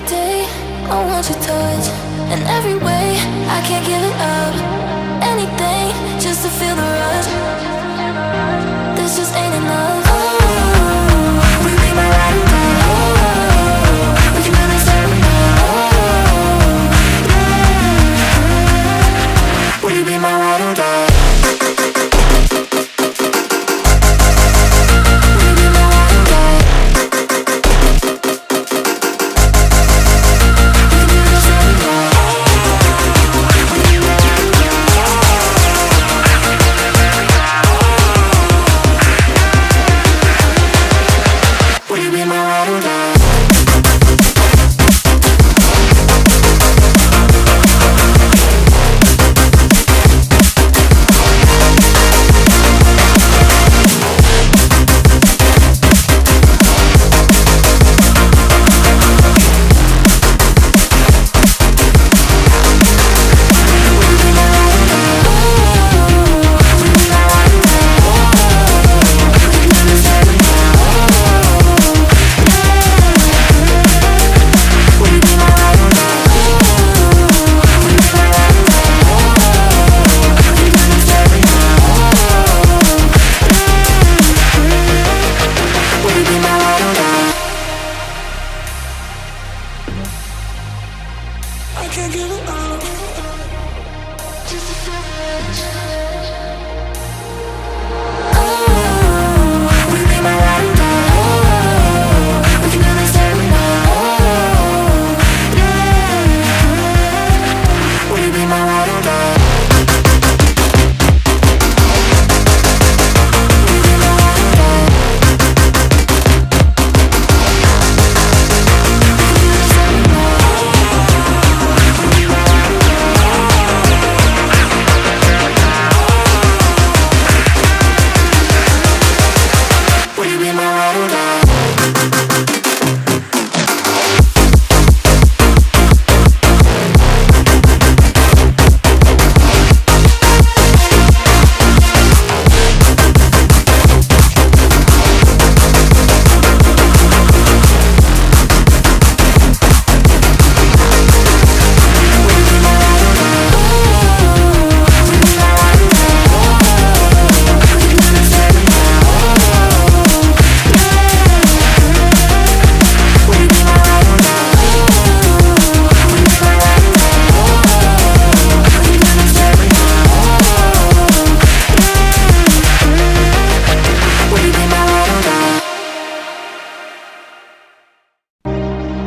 day I want your touch in every way. I can't give it up. Anything just to feel the rush. This just ain't enough. Oh, we be my ride or die. Oh, we can do this every night. Oh, yeah. Will you be my ride or die?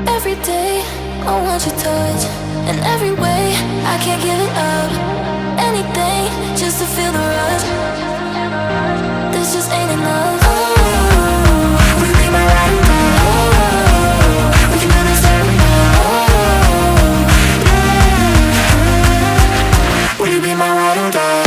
Every day I want your touch in every way. I can't give it up. Anything just to feel the rush. This just ain't enough. Oh, we be my ride or die. Oh, we can do this every night. Oh, yeah. Will you be my ride or die?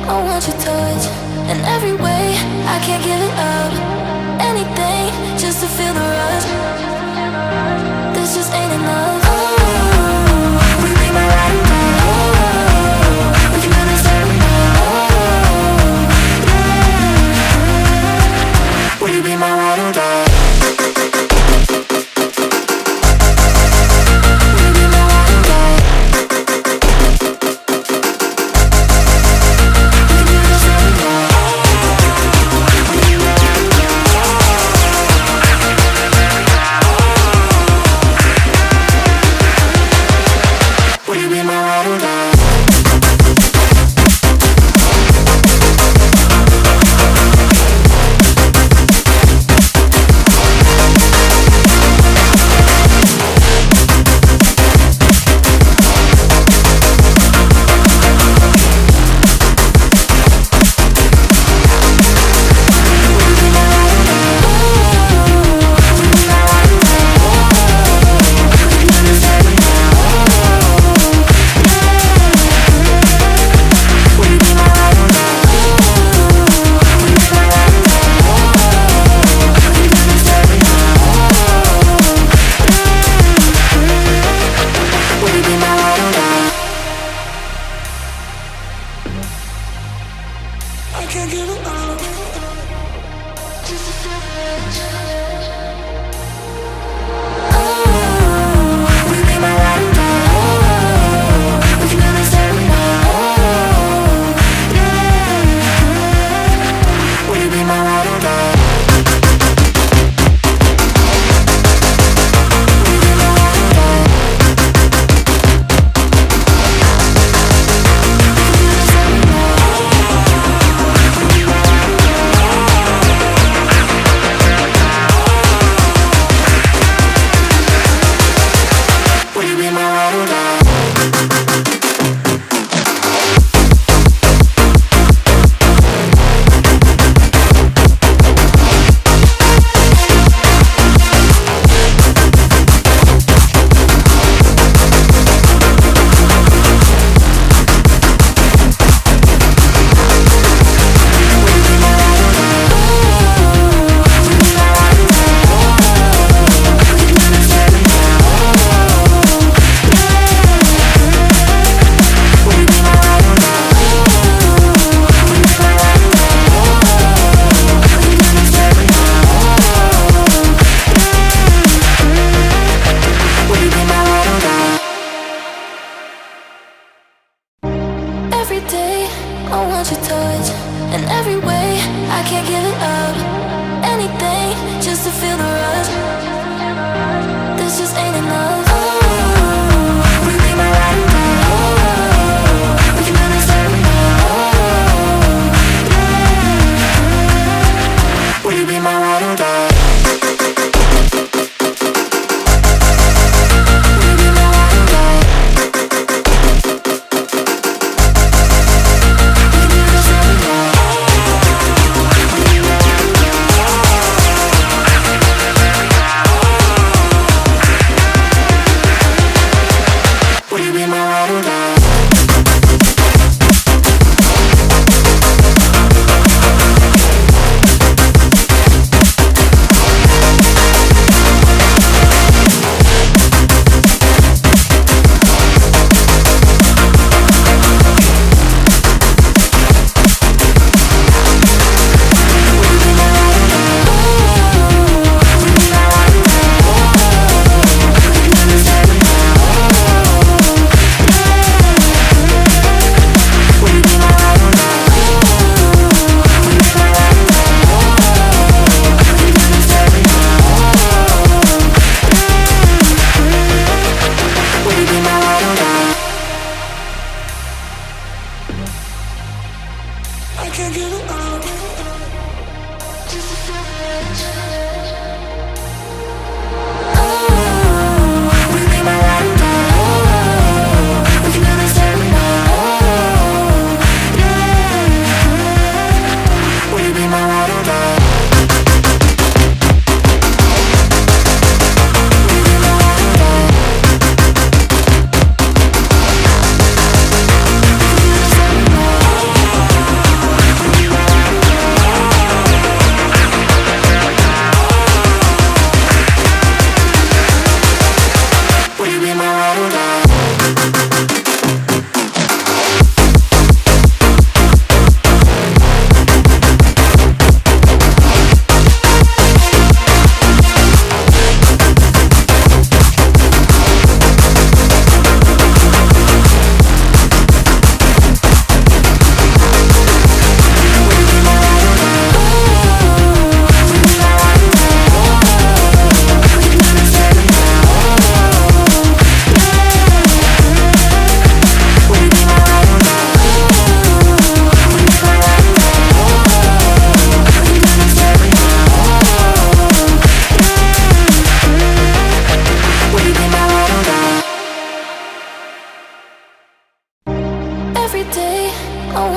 I want your touch in every way. I can't give it up. Anything just to feel the rush. This just ain't enough. Oh, will you be my ride or die? Oh, if you really serve me now. Oh, yeah. Will you be my ride or die?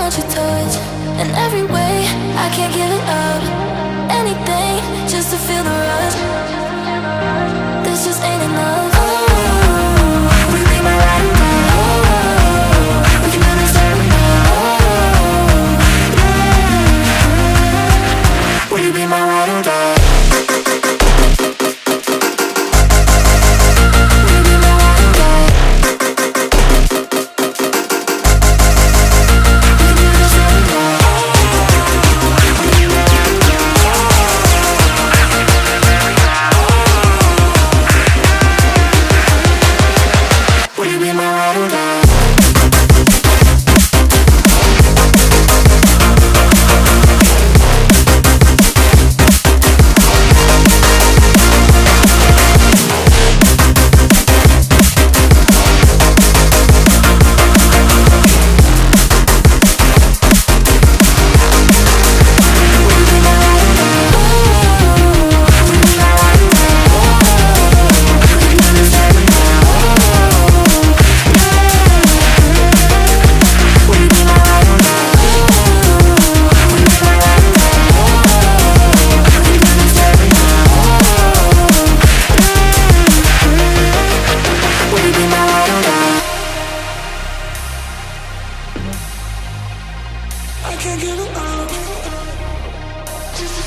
want your touch in every way. I can't give it up. Anything just to feel the rush. This just ain't enough. Will you be my ride or die? We can do this every night. Will you be my ride or die? I can't give it up. Just a